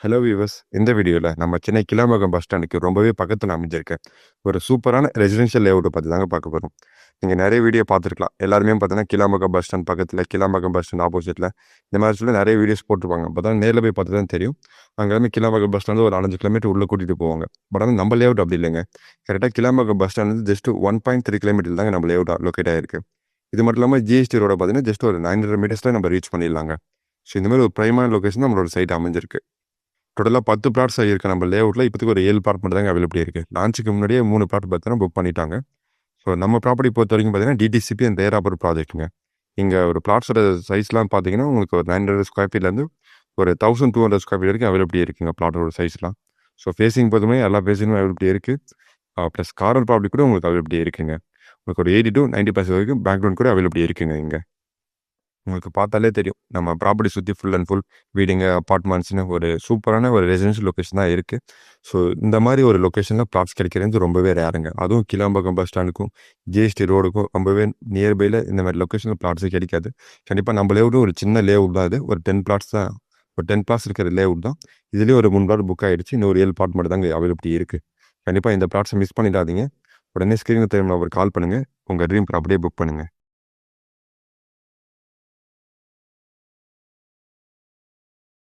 Hello viewers, இந்த வீடியோவில் நம்ம சென்னை கிளாம்பாக்கம் பஸ் ஸ்டாண்டுக்கு ரொம்பவே பக்கத்தில் அமைஞ்சிருக்க ஒரு சூப்பரான ரெசிடென்ஷியல் லேஅவுட்டை பற்றி தாங்க பார்க்க போகிறோம். நீங்கள் நிறைய வீடியோ பார்த்துருக்கலாம். எல்லாருமே பார்த்தீங்கன்னா கிளாம்பாக்கம் பஸ் ஸ்டாண்ட் பக்கத்தில், கிளாம்பாக்கம் பஸ் ஸ்டாண்ட் ஆப்போசிட்டில் இந்த மாதிரி சொல்லி நிறைய வீடியோஸ் போட்டிருப்பாங்க. பட் ஆனால் நேரில் போய் பார்த்து தான் தெரியும். அங்கேருந்து கிளாம்பாக்கம் பஸ் ஸ்டாண்டு ஒரு 4 கிலோமீட்டர் உள்ளே கூட்டிகிட்டு போவாங்க. பட் ஆனால் நம்ம லேஅவுட் அப்படி இல்லைங்க. கரெக்டாக Kilambakkam bus stand just 1.3 kilometre தாங்க நம்ம லேஅவுட் லொக்கேட் ஆகிருக்கு. இது மட்டும் இல்லாமல் ஜிஎஸ்டி ரோட பார்த்தீங்கன்னா ஜஸ்ட் ஒரு 900 மீட்டர்ஸில் நம்ம ரீச் பண்ணிடலாங்க. ஸோ இந்த மாதிரி ஒரு ப்ரைமான லொக்கேஷன் நம்மளோட சைட் அமைஞ்சிருக்கு. டோட்டலாக 10 பிளாட்ஸ் ஆகியிருக்கு நம்ம லேஅவுட்டில். இப்போதைக்கு ஒரு 7 பிளாட் மட்டும் தாங்க அவைலபிலிட்டி இருக்குது. லான்ச்சுக்கு முன்னாடியே 3 பிளாட் பார்த்தீங்கன்னா புக் பண்ணிட்டாங்க. ஸோ நம்ம ப்ராப்பர்ட்டி பொறுத்த வரைக்கும் பார்த்தீங்கன்னா டிடிசிபி அண்ட் தேராபுரம் ப்ராஜெக்ட்டுங்க. இங்கே ஒரு பிளாட்ஸோட சைஸ்லாம் பார்த்தீங்கன்னா உங்களுக்கு ஒரு 900 ஸ்கொயர் ஃபீட்லேருந்து ஒரு 1200 ஸ்கொயர் ஃபீட் வரைக்கும் அவைலபிலிட்டி இருக்குங்க பிளாட்டோட சைஸ்லாம். ஸோ ஃபேஸிங் பொறுத்தவரை எல்லா ஃபேஸிங்கும் அவைலபிலிட்டி இருக்குது. ப்ளஸ் கார்னர் ப்ராப்பர்ட்டி கூட உங்களுக்கு அவைலபிலிட்டி இருக்குங்க. உங்களுக்கு ஒரு 80 to 90% வரைக்கும் பேக்ரவுண்ட் கூட அவைலபிலிட்டி இருக்குங்க. இங்கே உங்களுக்கு பார்த்தாலே தெரியும். நம்ம ப்ராப்பர்ட்டி சுற்றி ஃபுல் அண்ட் ஃபுல் வீடுங்க, அப்பார்ட்மெண்ட்ஸ்னு ஒரு சூப்பரான ஒரு ரெசிடென்ஷியல் லொக்கேஷன் தான் இருக்குது. ஸோ இந்த மாதிரி ஒரு லொக்கேஷனில் ப்ளாட்ஸ் கிடைக்கிறது ரொம்பவே ரேருங்க. அதுவும் கிளாம்பாக்கம் பஸ் ஸ்டாண்டுக்கும் ஜிஎஸ்டி ரோடுக்கும் ரொம்பவே நியர்பையில் இந்த மாதிரி லொக்கேஷனில் ப்ளாட்ஸே கிடைக்காது. கண்டிப்பாக நம்ம லேஅவுட்டும் ஒரு சின்ன லேஅவுட் தான். அது ஒரு 10 பிளாட்ஸ் தான். ஒரு 10 பிளாட்ஸ் இருக்கிற லேஅவுட் தான். இதுலேயே ஒரு 3 பிளாட் புக் ஆகிடுச்சு. இன்னும் ஒரு 7 பிளாட் மட்டும் தாங்க அவைலபிலிட்டி இருக்குது. கண்டிப்பாக இந்த பிளாட்ஸை மிஸ் பண்ணிடாதீங்க. உடனே ஸ்க்ரீனில் தெரியும் நம்பர் கால் பண்ணுங்கள். உங்கள் ட்ரீம் ப்ராப்பர்ட்டியை புக் பண்ணுங்கள்.